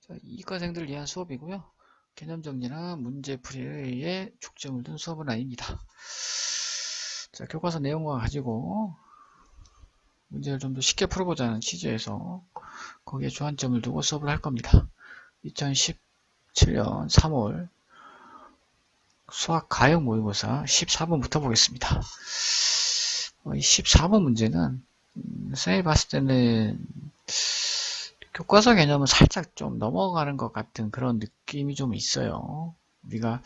자, 이과생들을 위한 수업이고요. 개념 정리나 문제 풀이에 중점을 둔 수업은 아닙니다. 자, 교과서 내용과 가지고 문제를 좀 더 쉽게 풀어보자는 취지에서 거기에 주안점을 두고 수업을 할 겁니다. 2017년 3월 수학 가형 모의고사 14번부터 보겠습니다. 이 14번 문제는 쌤이 봤을 때는 교과서 개념은 살짝 좀 넘어가는 것 같은 그런 느낌이 좀 있어요. 우리가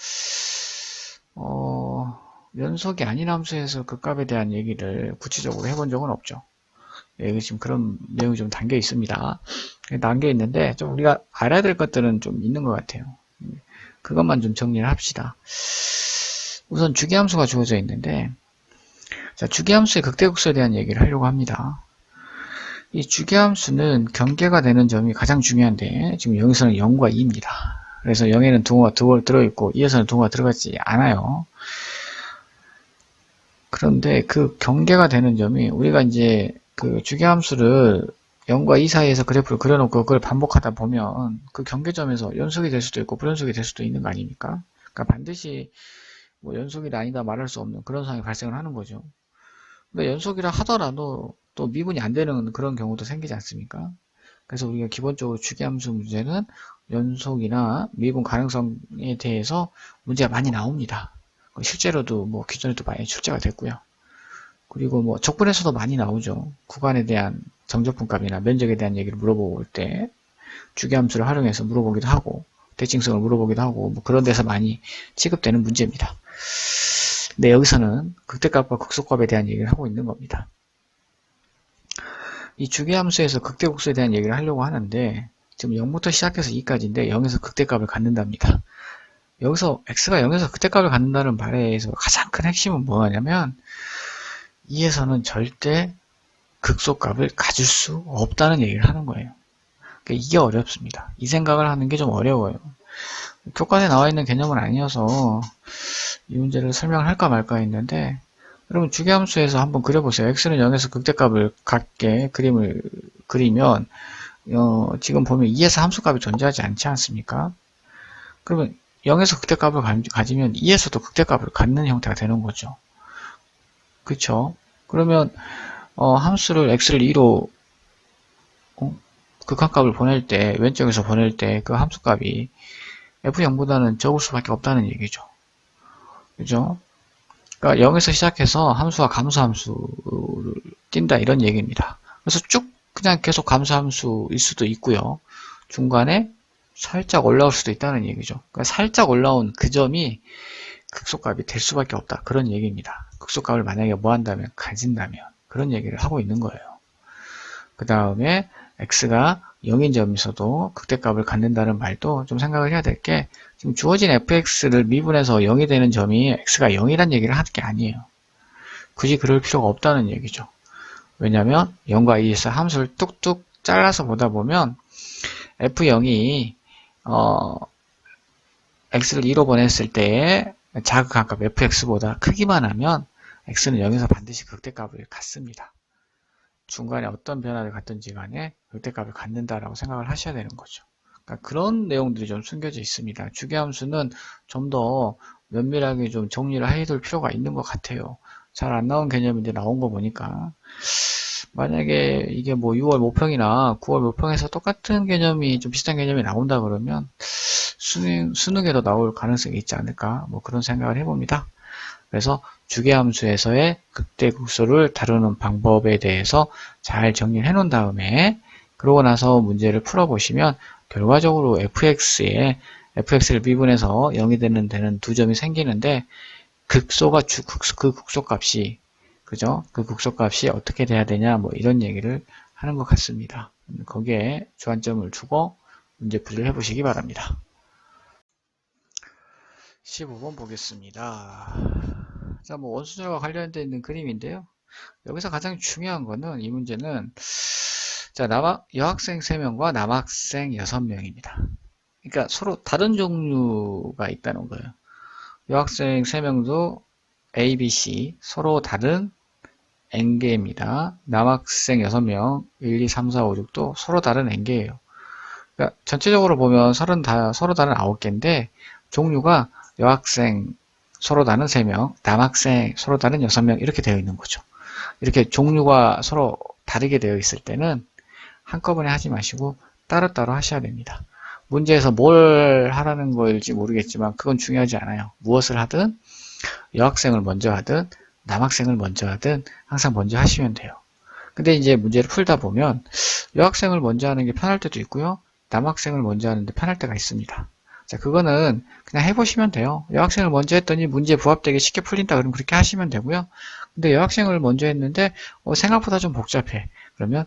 연속이 아닌 함수에서 극값에 대한 얘기를 구체적으로 해본 적은 없죠. 여기 지금 그런 내용이 좀 담겨 있습니다. 담겨 있는데 좀 우리가 알아야 될 것들은 좀 있는 것 같아요. 그것만 좀 정리를 합시다. 우선 주기함수가 주어져 있는데, 자, 주기함수의 극대극소에 대한 얘기를 하려고 합니다. 이 주기함수는 경계가 되는 점이 가장 중요한데, 지금 여기서는 0과 2입니다. 그래서 0에는 등호가 들어있고 2에서는 등호가 들어가지 않아요. 그런데 그 경계가 되는 점이 우리가 이제 그 주기함수를 0과 2 사이에서 그래프를 그려놓고 그걸 반복하다 보면 그 경계점에서 연속이 될 수도 있고 불연속이 될 수도 있는 거 아닙니까? 그러니까 반드시 뭐 연속이다 아니다 말할 수 없는 그런 상황이 발생을 하는 거죠. 근데 연속이라 하더라도 또 미분이 안 되는 그런 경우도 생기지 않습니까? 그래서 우리가 기본적으로 주기함수 문제는 연속이나 미분 가능성에 대해서 문제가 많이 나옵니다. 실제로도 뭐 기존에도 많이 출제가 됐고요. 그리고 뭐 적분에서도 많이 나오죠. 구간에 대한 정적분값이나 면적에 대한 얘기를 물어볼 때 주기함수를 활용해서 물어보기도 하고 대칭성을 물어보기도 하고 뭐 그런 데서 많이 취급되는 문제입니다. 근데 여기서는 극대값과 극소값에 대한 얘기를 하고 있는 겁니다. 이 주기함수에서 극대극소에 대한 얘기를 하려고 하는데 지금 0부터 시작해서 2까지인데 0에서 극대값을 갖는답니다. 여기서 x가 0에서 극대값을 갖는다는 말에서 가장 큰 핵심은 뭐냐면 2에서는 절대 극소값을 가질 수 없다는 얘기를 하는 거예요. 그러니까 이게 어렵습니다. 이 생각을 하는 게 좀 어려워요. 교과서에 나와 있는 개념은 아니어서 이 문제를 설명을 할까 말까 했는데 여러분 주기함수에서 한번 그려보세요. x는 0에서 극대값을 갖게 그림을 그리면 지금 보면 2에서 함수값이 존재하지 않지 않습니까? 그러면 0에서 극대값을 가지면 2에서도 극대값을 갖는 형태가 되는 거죠. 그쵸? 그러면 함수를 x를 2로 극한값을 보낼 때 왼쪽에서 보낼 때 그 함수값이 f0보다는 적을 수밖에 없다는 얘기죠. 그죠? 그러니까 0에서 시작해서 함수와 감수함수를 띈다 이런 얘기입니다. 그래서 쭉 그냥 계속 감수함수일 수도 있고요. 중간에 살짝 올라올 수도 있다는 얘기죠. 그러니까 살짝 올라온 그 점이 극소값이 될 수밖에 없다. 그런 얘기입니다. 극소값을 만약에 뭐 한다면 가진다면 그런 얘기를 하고 있는 거예요. 그 다음에 x가 0인 점에서도 극대값을 갖는다는 말도 좀 생각을 해야 될 게 지금 주어진 fx를 미분해서 0이 되는 점이 x가 0이란 얘기를 하는 게 아니에요. 굳이 그럴 필요가 없다는 얘기죠. 왜냐하면 0과 2에서 함수를 뚝뚝 잘라서 보다 보면 f0이 x를 2로 보냈을 때 자극한값 fx보다 크기만 하면 x는 0에서 반드시 극대값을 갖습니다. 중간에 어떤 변화를 갖든지 간에 극대값을 갖는다라고 생각을 하셔야 되는 거죠. 그러니까 그런 내용들이 좀 숨겨져 있습니다. 주기함수는 좀 더 면밀하게 좀 정리를 해둘 필요가 있는 것 같아요. 잘 안 나온 개념인데 나온 거 보니까 만약에 이게 뭐 6월 모평이나 9월 모평에서 똑같은 개념이 좀 비슷한 개념이 나온다 그러면 수능에도 나올 가능성이 있지 않을까 뭐 그런 생각을 해봅니다. 그래서 주기함수에서의 극대극소를 다루는 방법에 대해서 잘 정리를 해 놓은 다음에 그러고 나서 문제를 풀어보시면 결과적으로 fx를 미분해서 0이 되는 두 점이 생기는데 극소가 그 극소값이 그죠? 그 극소값이 어떻게 돼야 되냐 뭐 이런 얘기를 하는 것 같습니다. 거기에 주안점을 두고 문제 풀이를 해보시기 바랍니다. 15번 보겠습니다. 자, 뭐 원수절과 관련되어 있는 그림인데요. 여기서 가장 중요한 거는 이 문제는 자, 여학생 3명과 남학생 6명입니다. 그러니까 서로 다른 종류가 있다는 거예요. 여학생 3명도 A, B, C 서로 다른 N개입니다. 남학생 6명 1, 2, 3, 4, 5, 6도 서로 다른 N개예요. 그러니까 전체적으로 보면 서로 다른 9개인데 종류가 여학생 서로 다른 3명, 남학생 서로 다른 6명 이렇게 되어 있는 거죠. 이렇게 종류가 서로 다르게 되어 있을 때는 한꺼번에 하지 마시고 따로따로 하셔야 됩니다. 문제에서 뭘 하라는 걸지 모르겠지만 그건 중요하지 않아요. 무엇을 하든 여학생을 먼저 하든 남학생을 먼저 하든 항상 먼저 하시면 돼요. 근데 이제 문제를 풀다 보면 여학생을 먼저 하는 게 편할 때도 있고요. 남학생을 먼저 하는데 편할 때가 있습니다. 자, 그거는 그냥 해보시면 돼요. 여학생을 먼저 했더니 문제 부합되게 쉽게 풀린다 그러면 그렇게 하시면 되고요. 근데 여학생을 먼저 했는데 생각보다 좀 복잡해. 그러면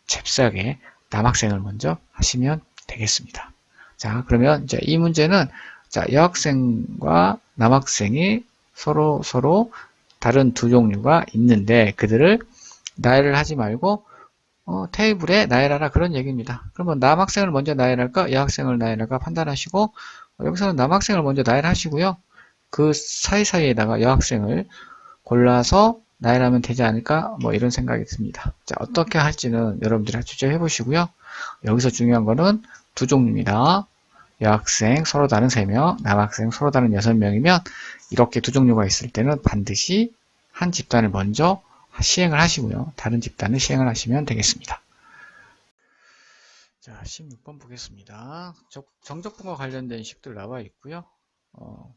잽싸게 남학생을 먼저 하시면 되겠습니다. 자, 그러면 이제 이 문제는 자, 여학생과 남학생이 서로 다른 두 종류가 있는데 그들을 나열을 하지 말고 테이블에 나열하라 그런 얘기입니다. 그러면 남학생을 먼저 나열할까 여학생을 나열할까 판단하시고 여기서는 남학생을 먼저 나열하시고요. 그 사이사이에다가 여학생을 골라서 나열하면 되지 않을까 뭐 이런 생각이 듭니다. 자, 어떻게 할지는 여러분들이 직접 해보시고요. 여기서 중요한 거는 두 종류입니다. 여학생 서로 다른 3명, 남학생 서로 다른 6명이면 이렇게 두 종류가 있을 때는 반드시 한 집단을 먼저 시행을 하시고요. 다른 집단을 시행을 하시면 되겠습니다. 자, 16번 보겠습니다. 정적분과 관련된 식들 나와 있고요.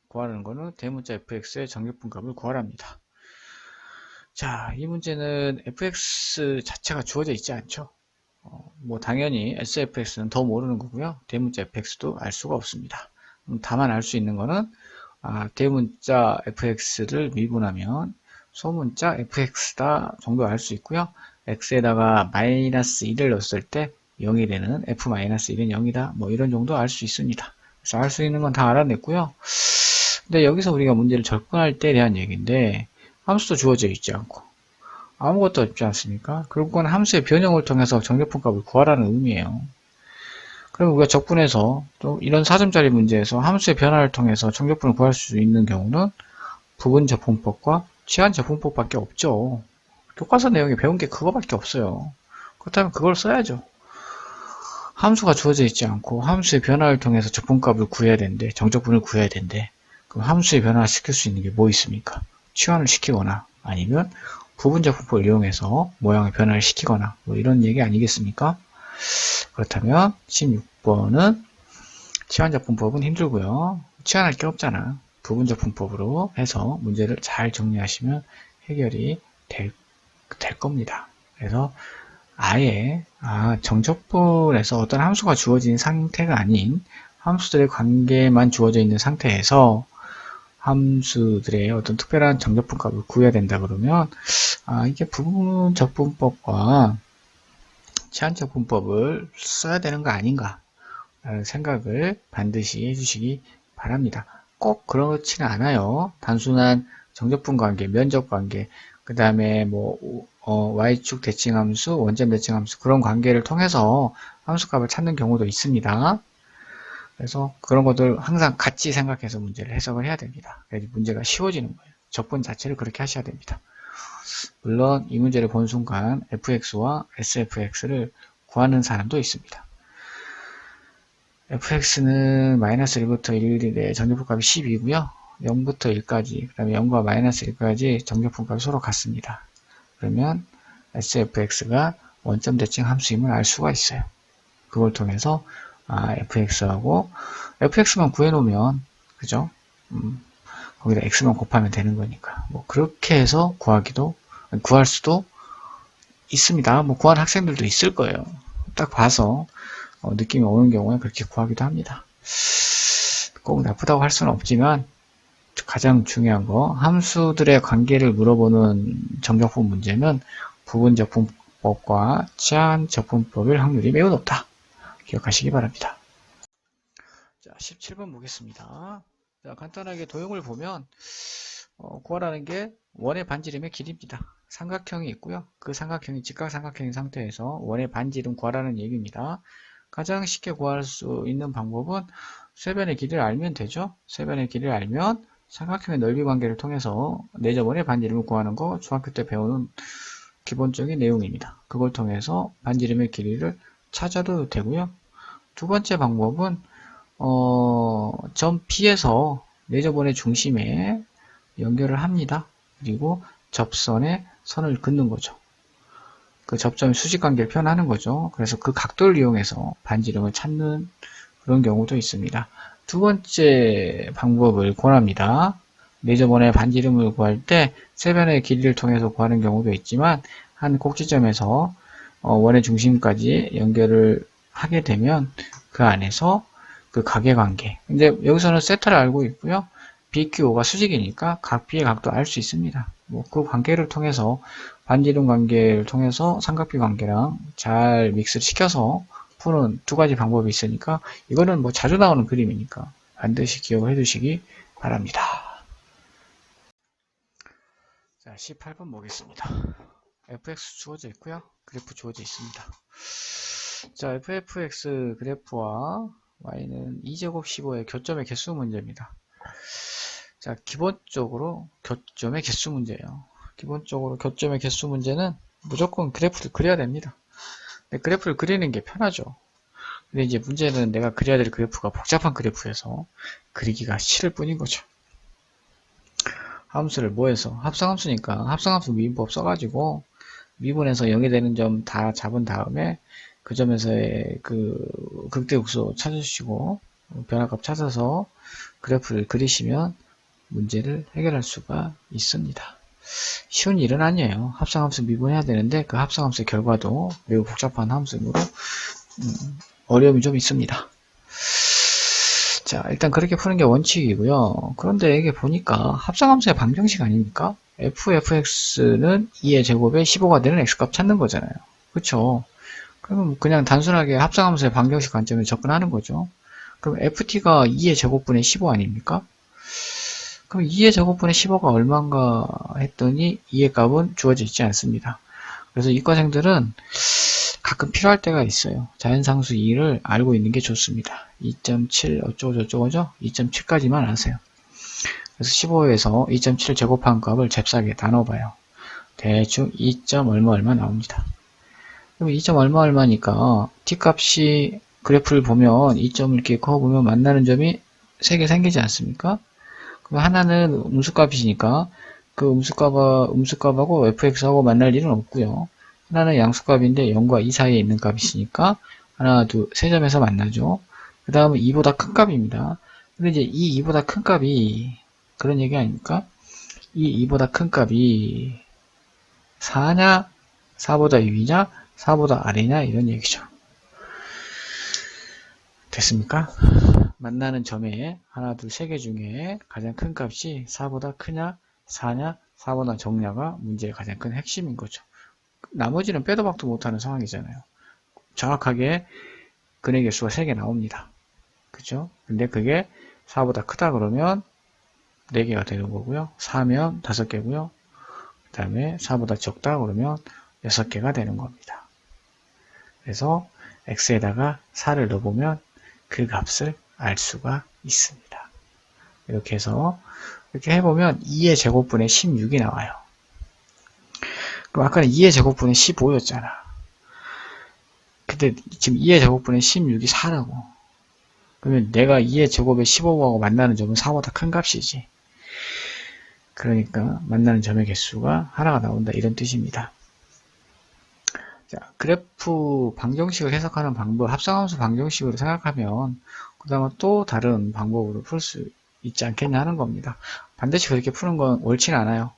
구하는 거는 대문자 fx의 정적분값을 구하랍니다. 자, 이 문제는 fx 자체가 주어져 있지 않죠. 뭐 당연히 sfx는 더 모르는 거고요. 대문자 fx도 알 수가 없습니다. 다만 알 수 있는 거는 대문자 fx를 미분하면 소문자 fx다 정도 알 수 있고요. x에다가 마이너스 1을 넣었을 때 0이 되는 f-1은 0이다. 뭐 이런 정도 알 수 있습니다. 그래서 알 수 있는 건 다 알아냈고요. 근데 여기서 우리가 문제를 접근할 때에 대한 얘기인데 함수도 주어져 있지 않고 아무것도 없지 않습니까? 결국은 함수의 변형을 통해서 정적분값을 구하라는 의미예요. 그럼 우리가 적분해서 또 이런 4점짜리 문제에서 함수의 변화를 통해서 정적분을 구할 수 있는 경우는 부분적분법과 치환적분법밖에 없죠. 교과서 내용에 배운 게 그거밖에 없어요. 그렇다면 그걸 써야죠. 함수가 주어져 있지 않고 함수의 변화를 통해서 적분값을 구해야 되는데 정적분을 구해야 되는데 그럼 함수의 변화를 시킬 수 있는 게 뭐 있습니까? 치환을 시키거나 아니면 부분적분법을 이용해서 모양의 변화를 시키거나 뭐 이런 얘기 아니겠습니까? 그렇다면 16번은 치환적분법은 힘들고요. 치환할 게 없잖아. 부분적분법으로 해서 문제를 잘 정리하시면 해결이 될 겁니다. 그래서 아예 정적분에서 어떤 함수가 주어진 상태가 아닌 함수들의 관계만 주어져 있는 상태에서 함수들의 어떤 특별한 정적분값을 구해야 된다 그러면 이게 부분적분법과 치환적분법을 써야 되는 거 아닌가 라는 생각을 반드시 해주시기 바랍니다. 꼭 그렇지는 않아요. 단순한 정적분 관계, 면적 관계, 그 다음에 뭐 y축 대칭함수, 원점 대칭함수 그런 관계를 통해서 함수값을 찾는 경우도 있습니다. 그래서 그런 것들 항상 같이 생각해서 문제를 해석을 해야 됩니다. 그래야 문제가 쉬워지는 거예요. 적분 자체를 그렇게 하셔야 됩니다. 물론 이 문제를 본 순간 fx와 sfx를 구하는 사람도 있습니다. fx는 마이너스 1부터 1의 정적분값이 10이고요. 0부터 1까지, 그 다음에 0과 마이너스 1까지 정적분값이 서로 같습니다. 그러면 sfx가 원점 대칭 함수임을 알 수가 있어요. 그걸 통해서 fx하고 fx만 구해놓으면 그죠? 거기다 x만 곱하면 되는 거니까 뭐 그렇게 해서 구할 수도 있습니다. 뭐 구하는 학생들도 있을 거예요. 딱 봐서 느낌이 오는 경우에 그렇게 구하기도 합니다. 꼭 나쁘다고 할 수는 없지만 가장 중요한 거 함수들의 관계를 물어보는 정적분 문제는 부분적분법과 치환적분법일 확률이 매우 높다. 기억하시기 바랍니다. 자, 17번 보겠습니다. 자, 간단하게 도형을 보면 구하라는 게 원의 반지름의 길이입니다. 삼각형이 있고요. 그 삼각형이 직각삼각형인 상태에서 원의 반지름 구하라는 얘기입니다. 가장 쉽게 구할 수 있는 방법은 쇄변의 길이를 알면 되죠. 쇄변의 길이를 알면 삼각형의 넓이 관계를 통해서 내접원의 반지름을 구하는 거 중학교 때 배우는 기본적인 내용입니다. 그걸 통해서 반지름의 길이를 찾아도 되고요. 두 번째 방법은 점 B에서 레이저본의 중심에 연결을 합니다. 그리고 접선에 선을 긋는 거죠. 그 접점의 수직관계를 표현하는 거죠. 그래서 그 각도를 이용해서 반지름을 찾는 그런 경우도 있습니다. 두 번째 방법을 권합니다. 레이저본의 반지름을 구할 때 세변의 길이를 통해서 구하는 경우도 있지만 한 꼭지점에서 원의 중심까지 연결을 하게 되면 그 안에서 그 각의 관계. 근데 여기서는 세타를 알고 있고요. BQO가 수직이니까 각 B의 각도 알 수 있습니다. 뭐 그 관계를 통해서 반지름 관계를 통해서 삼각비 관계랑 잘 믹스를 시켜서 푸는 두 가지 방법이 있으니까 이거는 뭐 자주 나오는 그림이니까 반드시 기억을 해두시기 바랍니다. 자, 18번 보겠습니다. fx 주어져 있고요. 그래프 주어져 있습니다. 자, fx 그래프와 y는 2제곱 15의 교점의 개수 문제입니다. 자, 기본적으로 교점의 개수 문제예요. 기본적으로 교점의 개수 문제는 무조건 그래프를 그려야 됩니다. 근데 그래프를 그리는 게 편하죠. 근데 이제 문제는 내가 그려야 될 그래프가 복잡한 그래프에서 그리기가 싫을 뿐인 거죠. 함수를 뭐해서? 합성함수니까 합성함수 미분법 써가지고 미분해서 0이 되는 점 다 잡은 다음에 그 점에서의 그 극대극소 찾으시고 변화값 찾아서 그래프를 그리시면 문제를 해결할 수가 있습니다. 쉬운 일은 아니에요. 합성함수 미분해야 되는데 그 합성함수의 결과도 매우 복잡한 함수이므로 어려움이 좀 있습니다. 자, 일단 그렇게 푸는 게 원칙이고요. 그런데 이게 보니까 합성함수의 방정식 아닙니까? fx는 2의 제곱에 15가 되는 x값 찾는 거잖아요. 그쵸? 그러면 그냥 단순하게 합성함수의 방정식 관점에 접근하는 거죠. 그럼 ft가 2의 제곱분의 15 아닙니까? 그럼 2의 제곱분의 15가 얼마인가 했더니 2의 값은 주어져 있지 않습니다. 그래서 이과생들은 가끔 필요할 때가 있어요. 자연상수 2를 알고 있는 게 좋습니다. 2.7 어쩌고저쩌고죠? 2.7까지만 아세요. 그래서 15에서 2.7 제곱한 값을 잽싸게 다 넣어봐요. 대충 2. 얼마 나옵니다. 그럼 2. 얼마니까 t값이 그래프를 보면 2점을 이렇게 그어보면 만나는 점이 3개 생기지 않습니까? 그럼 하나는 음수값이니까 그 음수값하고 fx하고 만날 일은 없고요. 하나는 양수값인데 0과 2 사이에 있는 값이니까 하나, 둘, 세 점에서 만나죠. 그 다음은 2보다 큰 값입니다. 근데 이제 이 2보다 큰 값이 그런 얘기 아닙니까? 이 2보다 큰 값이 4냐, 4보다 위냐, 4보다 아래냐 이런 얘기죠. 됐습니까? 만나는 점에 하나, 둘, 세 개 중에 가장 큰 값이 4보다 크냐, 4냐, 4보다 적냐가 문제의 가장 큰 핵심인 거죠. 나머지는 빼도 박도 못하는 상황이잖아요. 정확하게 근의 개수가 3개 나옵니다. 그죠? 근데 그게 4보다 크다 그러면 4개가 되는 거고요. 4면 5개고요. 그 다음에 4보다 적다 그러면 6개가 되는 겁니다. 그래서 x에다가 4를 넣어보면 그 값을 알 수가 있습니다. 이렇게 해서 이렇게 해보면 2의 제곱분의 16이 나와요. 그럼 아까는 2의 제곱분의 15였잖아. 근데 지금 2의 제곱분의 16이 4라고. 그러면 내가 2의 제곱에 15하고 만나는 점은 4보다 큰 값이지. 그러니까 만나는 점의 개수가 하나가 나온다 이런 뜻입니다. 자, 그래프 방정식을 해석하는 방법, 합성함수 방정식으로 생각하면 그 다음에 또 다른 방법으로 풀 수 있지 않겠냐 하는 겁니다. 반드시 그렇게 푸는 건 옳지는 않아요.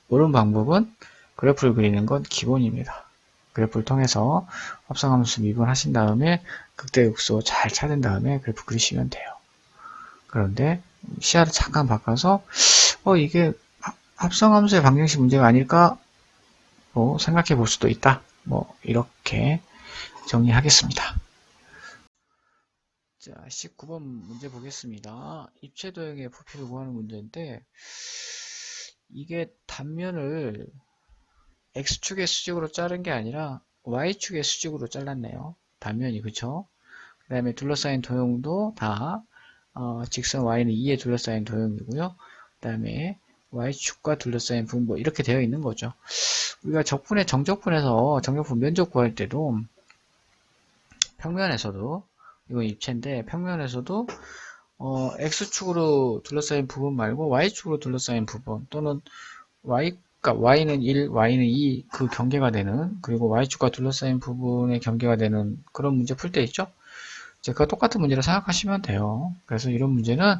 옳은 방법은 그래프를 그리는 건 기본입니다. 그래프를 통해서 합성함수 미분하신 다음에 극대극소 잘 찾은 다음에 그래프 그리시면 돼요. 그런데 시야를 잠깐 바꿔서 이게 합성함수의 방정식 문제가 아닐까 생각해 볼 수도 있다. 이렇게 정리하겠습니다. 자, 19번 문제 보겠습니다. 입체도형의 부피를 구하는 문제인데 이게 단면을 X축의 수직으로 자른 게 아니라 Y축의 수직으로 잘랐네요. 단면이 그쵸? 그 다음에 둘러싸인 도형도 다 직선 Y는 2에 둘러싸인 도형이고요. 그 다음에 Y축과 둘러싸인 분모 이렇게 되어 있는 거죠. 우리가 정적분에서 정적분 면적 구할 때도 평면에서도 이건 입체인데 평면에서도 X축으로 둘러싸인 부분 말고 Y축으로 둘러싸인 부분 또는 Y가 Y는 1, Y는 2 그 경계가 되는 그리고 Y축과 둘러싸인 부분의 경계가 되는 그런 문제 풀 때 있죠? 이제 그거 똑같은 문제를 생각하시면 돼요. 그래서 이런 문제는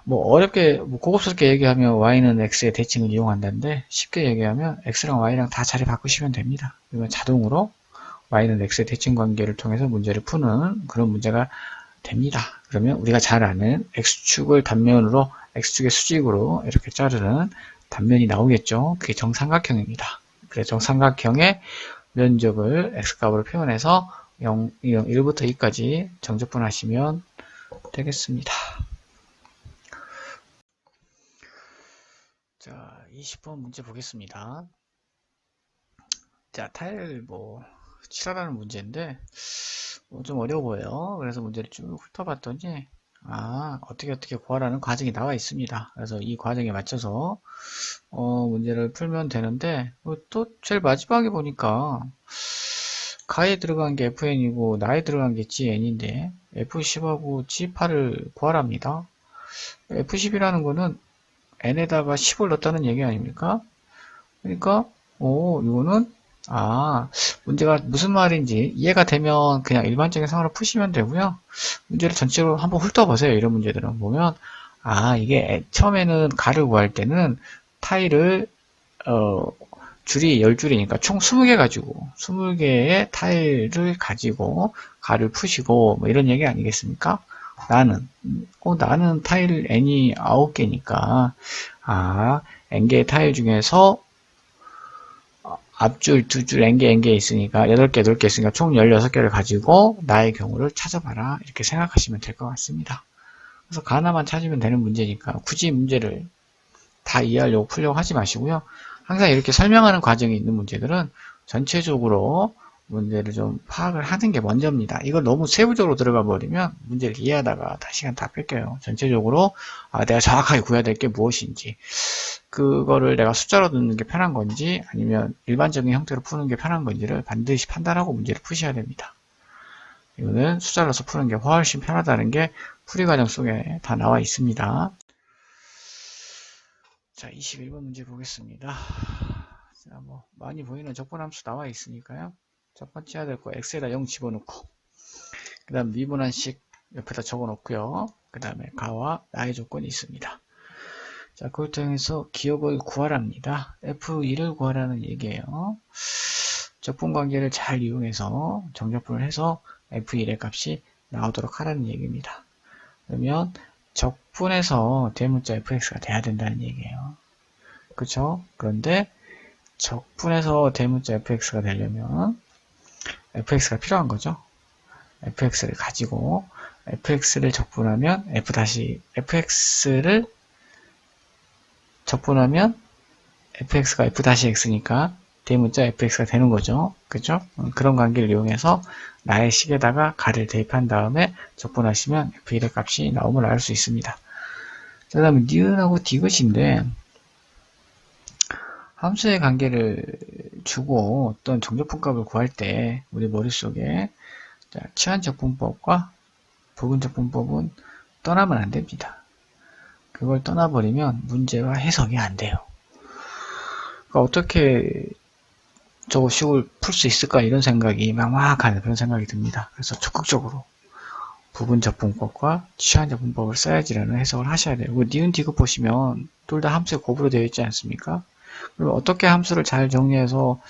뭐 어렵게 뭐 고급스럽게 얘기하면 Y는 X의 대칭을 이용한다는데 쉽게 얘기하면 X랑 Y랑 다 자리 바꾸시면 됩니다. 그러면 자동으로 Y는 X의 대칭 관계를 통해서 문제를 푸는 그런 문제가 됩니다. 그러면 우리가 잘 아는 X축을 단면으로 X축의 수직으로 이렇게 자르는 단면이 나오겠죠. 그게 정삼각형입니다. 그래서 정삼각형의 면적을 X값으로 표현해서 1부터 2까지 정적분하시면 되겠습니다. 자, 20번 문제 보겠습니다. 자, 타일 칠하라는 문제인데 좀 어려워 보여요. 그래서 문제를 쭉 훑어봤더니 어떻게 구하라는 과정이 나와 있습니다. 그래서 이 과정에 맞춰서 문제를 풀면 되는데 또 제일 마지막에 보니까 가에 들어간 게 fn이고 나에 들어간 게 gn인데 f10하고 g8을 구하랍니다. f10이라는 거는 n에다가 10을 넣었다는 얘기 아닙니까? 그러니까 이거는 문제가 무슨 말인지 이해가 되면 그냥 일반적인 상황으로 푸시면 되고요. 문제를 전체로 한번 훑어보세요. 이런 문제들은 보면 이게 처음에는 가를 구할 때는 타일을 줄이 10줄이니까 총 20개 가지고 20개의 타일을 가지고 가를 푸시고 뭐 이런 얘기 아니겠습니까? 나는 타일 n이 9개니까 n개의 타일 중에서 앞줄, 두줄, n개 있으니까 8개, 8개 있으니까 총 16개를 가지고 나의 경우를 찾아봐라. 이렇게 생각하시면 될 것 같습니다. 그래서 가 하나만 찾으면 되는 문제니까 굳이 문제를 다 이해하려고 풀려고 하지 마시고요. 항상 이렇게 설명하는 과정이 있는 문제들은 전체적으로 문제를 좀 파악을 하는 게 먼저입니다. 이걸 너무 세부적으로 들어가 버리면 문제를 이해하다가 다 시간 다 뺏겨요. 전체적으로 내가 정확하게 구해야 될 게 무엇인지 그거를 내가 숫자로 넣는 게 편한 건지 아니면 일반적인 형태로 푸는 게 편한 건지를 반드시 판단하고 문제를 푸셔야 됩니다. 이거는 숫자로서 푸는 게 훨씬 편하다는 게 풀이 과정 속에 다 나와 있습니다. 자, 21번 문제 보겠습니다. 자, 많이 보이는 적분함수 나와 있으니까요. 첫 번째 해야 될 거 x에다 0 집어넣고 그 다음 미분한식 옆에다 적어놓고요. 그 다음에 가와 나의 조건이 있습니다. 자, 그걸 통해서 기억을 구하랍니다. F2를 구하라는 얘기예요. 적분관계를 잘 이용해서 정적분을 해서 F1의 값이 나오도록 하라는 얘기입니다. 그러면 적분해서 대문자 fx가 돼야 된다는 얘기예요. 그쵸? 그런데 적분해서 대문자 fx가 되려면 fx가 필요한 거죠. fx를 가지고 fx를 적분하면 fx를 적분하면 fx가 f-x니까 대문자 fx가 되는 거죠. 그죠? 그런 관계를 이용해서 나의 식에다가 가를 대입한 다음에 적분하시면 f1의 값이 나옴을 알 수 있습니다. 그 다음에 니은하고 디귿인데 함수의 관계를 주고 어떤 정적분값을 구할 때 우리 머릿속에 치환적분법과 부분적분법은 떠나면 안 됩니다. 그걸 떠나버리면 문제가 해석이 안 돼요. 그러니까 어떻게 저거 식을 풀 수 있을까 이런 생각이 막막한 그런 생각이 듭니다. 그래서 적극적으로 부분적분법과 치환적분법을 써야지라는 해석을 하셔야 돼요. 니은 디귿 보시면 둘 다 함수의 곱으로 되어 있지 않습니까? 그럼 어떻게 함수를 잘 정리해서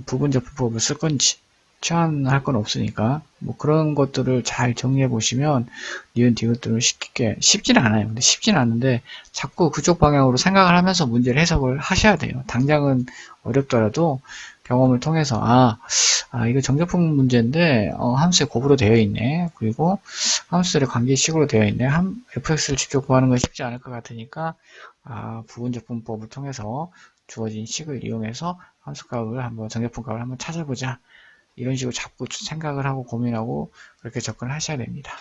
부분적분법을 쓸 건지 치환할 건 없으니까 그런 것들을 잘 정리해 보시면 니은 디귿들은 쉽지는 않아요. 근데 쉽지는 않은데 자꾸 그쪽 방향으로 생각을 하면서 문제를 해석을 하셔야 돼요. 당장은 어렵더라도 경험을 통해서 이거 정적분 문제인데 함수의 곱으로 되어 있네. 그리고 함수들의 관계식으로 되어 있네. fx를 직접 구하는 건 쉽지 않을 것 같으니까 부분적분법을 통해서 주어진 식을 이용해서 함수값을 정적분값을 한번 찾아보자. 이런 식으로 자꾸 생각을 하고 고민하고 그렇게 접근을 하셔야 됩니다.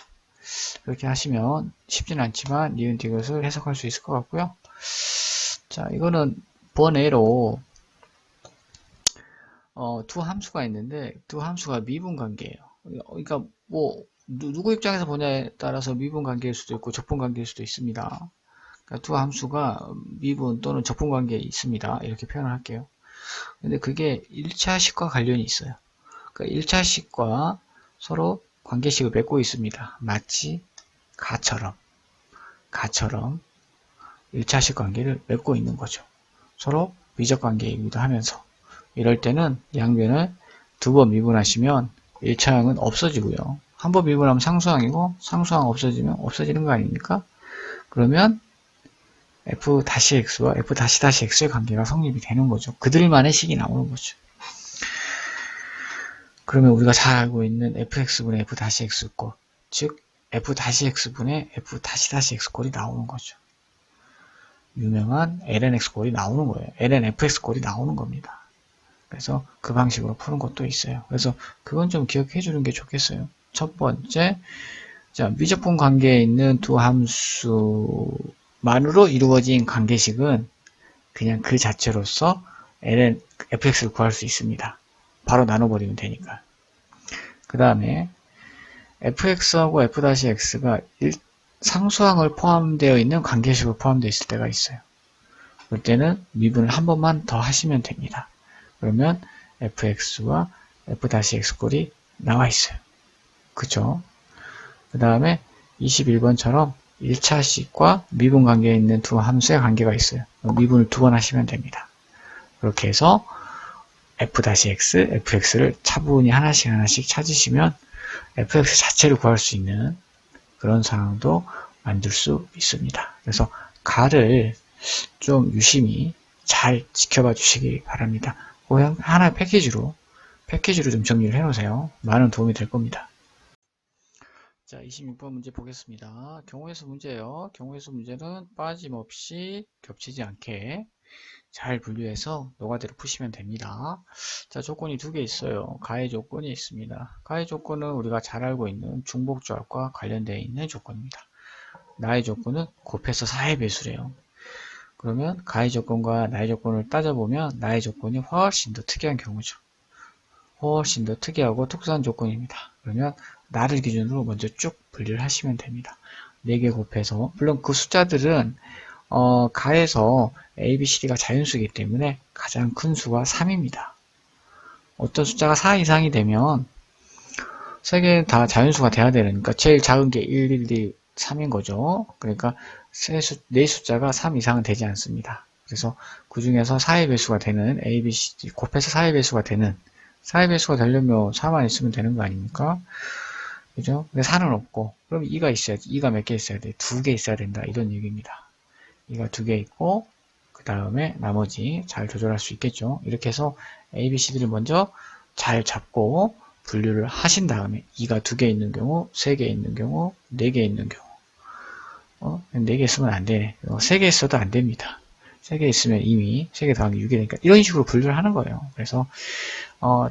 그렇게 하시면 쉽지는 않지만 니은 디귿을 해석할 수 있을 것 같고요. 자, 이거는 번외로 두 함수가 있는데 두 함수가 미분 관계예요. 그러니까 뭐 누구 입장에서 보냐에 따라서 미분 관계일 수도 있고 적분 관계일 수도 있습니다. 그러니까 두 함수가 미분 또는 적분 관계에 있습니다. 이렇게 표현을 할게요. 근데 그게 1차식과 관련이 있어요. 그러니까 1차식과 서로 관계식을 맺고 있습니다. 마치 가처럼 1차식 관계를 맺고 있는 거죠. 서로 미적 관계이기도 하면서 이럴 때는 양변을 두 번 미분하시면 1차항은 없어지고요. 한 번 미분하면 상수항이고 상수항 없어지면 없어지는 거 아닙니까? 그러면 f-x와 f-x의 관계가 성립이 되는 거죠. 그들만의 식이 나오는 거죠. 그러면 우리가 잘 알고 있는 fx분의 f-x꼴, 즉 f-x분의 f-x꼴이 나오는 거죠. 유명한 lnx꼴이 나오는 거예요. lnfx꼴이 나오는 겁니다. 그래서 그 방식으로 푸는 것도 있어요. 그래서 그건 좀 기억해 주는 게 좋겠어요. 첫 번째, 자, 미적분 관계에 있는 두 함수만으로 이루어진 관계식은 그냥 그 자체로서 fx를 구할 수 있습니다. 바로 나눠버리면 되니까. 그 다음에 fx하고 f-x가 상수항을 포함되어 있는 관계식으로 포함되어 있을 때가 있어요. 그럴 때는 미분을 한 번만 더 하시면 됩니다. 그러면 fx와 f-x꼴이 나와 있어요. 그죠? 그 다음에 21번처럼 1차식과 미분 관계에 있는 두 함수의 관계가 있어요. 미분을 두 번 하시면 됩니다. 그렇게 해서 f-x, fx를 차분히 하나씩 찾으시면 fx 자체를 구할 수 있는 그런 상황도 만들 수 있습니다. 그래서 가를 좀 유심히 잘 지켜봐 주시기 바랍니다. 그냥 하나의 패키지로 좀 정리를 해 놓으세요. 많은 도움이 될 겁니다. 자, 26번 문제 보겠습니다. 경우의 수 문제예요. 경우의 수 문제는 빠짐없이 겹치지 않게 잘 분류해서 노가대로 푸시면 됩니다. 자, 조건이 두 개 있어요. 가해 조건이 있습니다. 가해 조건은 우리가 잘 알고 있는 중복조합과 관련되어 있는 조건입니다. 나의 조건은 곱해서 4의 배수래요. 그러면 가해 조건과 나의 조건을 따져보면 나의 조건이 훨씬 더 특이한 경우죠. 훨씬 더 특이하고 특수한 조건입니다. 그러면 나를 기준으로 먼저 쭉 분류를 하시면 됩니다. 4개 곱해서, 물론 그 숫자들은 가에서 A, B, C, D가 자연수이기 때문에 가장 큰 수가 3입니다. 어떤 숫자가 4 이상이 되면 3개는 다 자연수가 돼야 되니까 제일 작은 게 1, 1, 2, 3인 거죠. 그러니까 4숫자가 3 이상은 되지 않습니다. 그래서 그 중에서 4의 배수가 되는 A, B, C, D 곱해서 4의 배수가 되는 4의 배수가 되려면 4만 있으면 되는 거 아닙니까? 그죠? 근데 4는 없고 그럼 2가 있어야지. 2가 몇 개 있어야 돼? 2개 있어야 된다. 이런 얘기입니다. 2가 2개 있고 그 다음에 나머지 잘 조절할 수 있겠죠. 이렇게 해서 A, B, C, D를 먼저 잘 잡고 분류를 하신 다음에 2가 2개 있는 경우, 3개 있는 경우, 4개 있는 경우 4개 있으면 안 되네. 3개 있어도 안 됩니다. 3개 있으면 이미 3개 더하기 6이 되니까 이런 식으로 분류를 하는 거예요. 그래서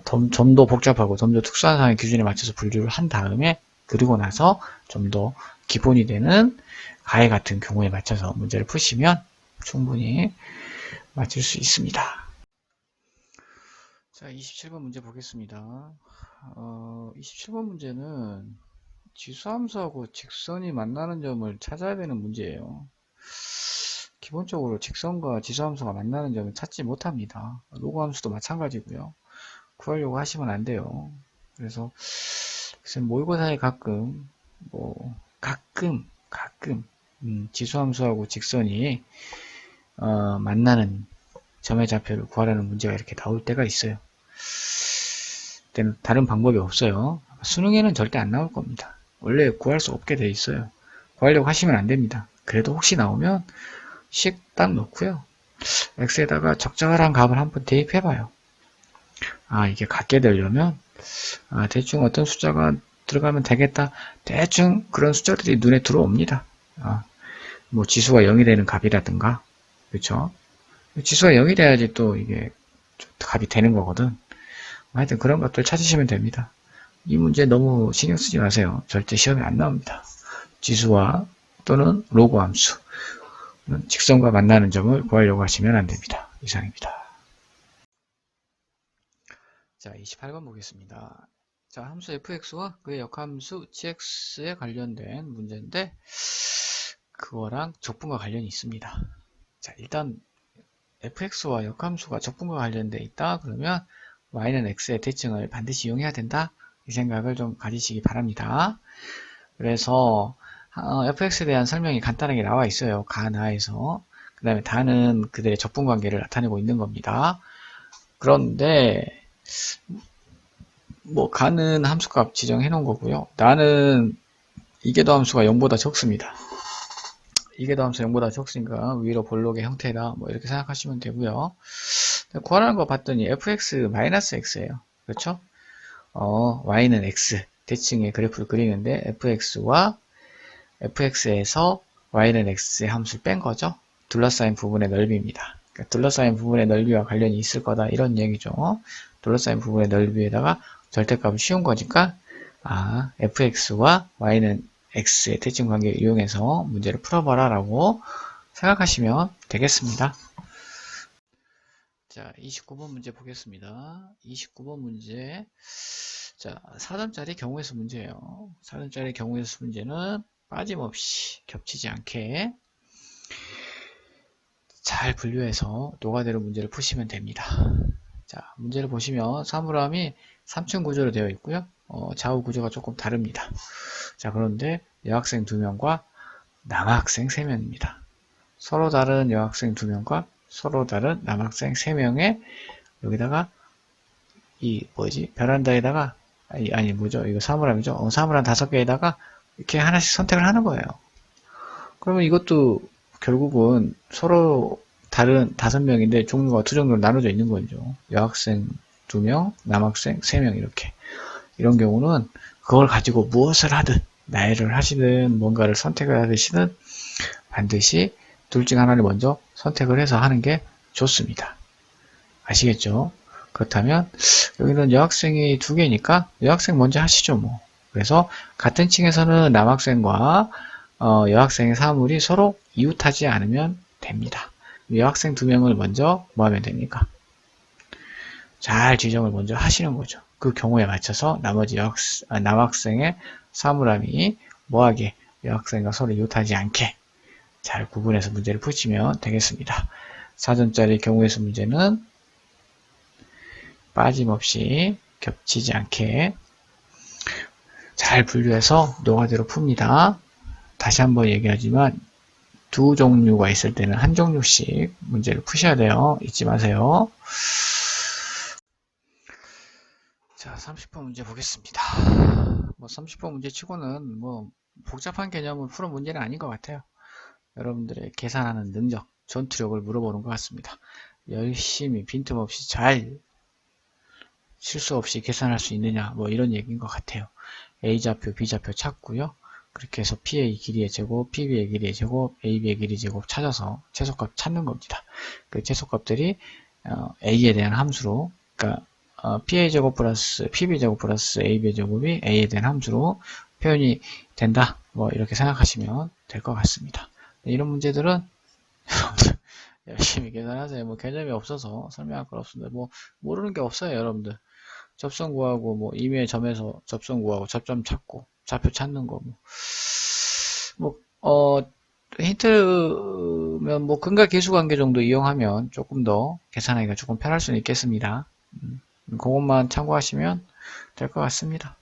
좀 더 복잡하고 좀 더 특수한 상황의 기준에 맞춰서 분류를 한 다음에 그리고 나서 좀 더 기본이 되는 가해 같은 경우에 맞춰서 문제를 푸시면 충분히 맞출 수 있습니다. 자, 27번 문제 보겠습니다. 27번 문제는 지수함수하고 직선이 만나는 점을 찾아야 되는 문제예요. 기본적으로 직선과 지수함수가 만나는 점을 찾지 못합니다. 로그함수도 마찬가지고요. 구하려고 하시면 안 돼요. 그래서 모의고사에 가끔 지수함수하고 직선이 만나는 점의 좌표를 구하라는 문제가 이렇게 나올 때가 있어요. 그때는 다른 방법이 없어요. 수능에는 절대 안 나올 겁니다. 원래 구할 수 없게 돼 있어요. 구하려고 하시면 안 됩니다. 그래도 혹시 나오면 식 딱 놓고요. x에다가 적절한 값을 한번 대입해봐요. 이게 같게 되려면 대충 어떤 숫자가 들어가면 되겠다. 대충 그런 숫자들이 눈에 들어옵니다. 뭐 지수가 0이 되는 값이라든가, 그렇죠? 지수가 0이 돼야지 또 이게 값이 되는 거거든. 하여튼 그런 것들 찾으시면 됩니다. 이 문제 너무 신경 쓰지 마세요. 절대 시험에 안 나옵니다. 지수와 또는 로그 함수, 직선과 만나는 점을 구하려고 하시면 안 됩니다. 이상입니다. 자, 28번 보겠습니다. 자, 함수 fx와 그의 역함수 gx에 관련된 문제인데 그거랑 적분과 관련이 있습니다. 자, 일단 fx와 역함수가 적분과 관련돼 있다 그러면 y는 x의 대칭을 반드시 이용해야 된다 이 생각을 좀 가지시기 바랍니다. 그래서 fx에 대한 설명이 간단하게 나와 있어요. 가나에서. 그 다음에 다는 그들의 적분관계를 나타내고 있는 겁니다. 그런데 뭐 가는 함수값 지정해 놓은 거고요. 나는 이계도 함수가 0보다 적습니다. 이계도 함수 0보다 적으니까 위로 볼록의 형태다 뭐 이렇게 생각하시면 되고요. 구하라는 거 봤더니 fx-x예요. 그렇죠? y는 x 대칭의 그래프를 그리는데 fx와 fx에서 y는 x의 함수를 뺀 거죠. 둘러싸인 부분의 넓이입니다. 그러니까 둘러싸인 부분의 넓이와 관련이 있을 거다 이런 얘기죠. 둘러싸인 부분의 넓이에다가 절대값을 씌운 거니까 fx와 y는 x의 대칭 관계를 이용해서 문제를 풀어봐라 라고 생각하시면 되겠습니다. 자, 29번 문제 보겠습니다. 29번 문제. 자, 4점짜리 경우의 수 문제예요. 4점짜리 경우의 수 문제는 빠짐없이 겹치지 않게 잘 분류해서 노가대로 문제를 푸시면 됩니다. 자, 문제를 보시면 사물함이 3층 구조로 되어 있고요. 좌우 구조가 조금 다릅니다. 자, 그런데 여학생 2명과 남학생 3명입니다. 서로 다른 여학생 2명과 서로 다른 남학생 3명의 여기다가 베란다에다가 이거 사물함이죠. 사물함 5개에다가 이렇게 하나씩 선택을 하는 거예요. 그러면 이것도 결국은 서로 다른 5명인데 종류가 두 종류로 나눠져 있는 거죠. 여학생 2명, 남학생 3명 이렇게. 이런 경우는 그걸 가지고 무엇을 하든 나열을 하시든 뭔가를 선택을 하시든 반드시 둘 중 하나를 먼저 선택을 해서 하는 게 좋습니다. 아시겠죠? 그렇다면 여기는 여학생이 2개니까 여학생 먼저 하시죠 뭐. 그래서 같은 층에서는 남학생과 여학생의 사물이 서로 이웃하지 않으면 됩니다. 여학생 2명을 먼저 뭐 하면 됩니까? 잘 지정을 먼저 하시는 거죠. 그 경우에 맞춰서 나머지 남학생의 사물함이 뭐하게 여학생과 서로 이웃하지 않게 잘 구분해서 문제를 푸시면 되겠습니다. 4점짜리 경우의 수 문제는 빠짐없이 겹치지 않게 잘 분류해서 노가대로 풉니다. 다시 한번 얘기하지만 두 종류가 있을 때는 한 종류씩 문제를 푸셔야 돼요. 잊지 마세요. 자, 30번 문제 보겠습니다. 30번 문제 치고는 복잡한 개념을 푸는 문제는 아닌 것 같아요. 여러분들의 계산하는 능력, 전투력을 물어보는 것 같습니다. 열심히 빈틈없이 잘 실수 없이 계산할 수 있느냐 이런 얘기인 것 같아요. A좌표, B좌표 찾고요. 그렇게 해서 P의 길이의 제곱, PB의 길이의 제곱, AB의 길이의 제곱 찾아서 최소값 찾는 겁니다. 그 최소값들이 A에 대한 함수로 그러니까 PA 제곱 플러스 PB 제곱 플러스 AB 제곱이 A에 대한 함수로 표현이 된다. 이렇게 생각하시면 될 것 같습니다. 이런 문제들은 여러분들 열심히 계산하세요. 개념이 없어서 설명할 건 없습니다. 모르는 게 없어요, 여러분들. 접선 구하고 임의의 점에서 접선 구하고 접점 찾고 좌표 찾는 거 힌트면 근과 계수 관계 정도 이용하면 조금 더 계산하기가 조금 편할 수는 있겠습니다. 그것만 참고하시면 될 것 같습니다.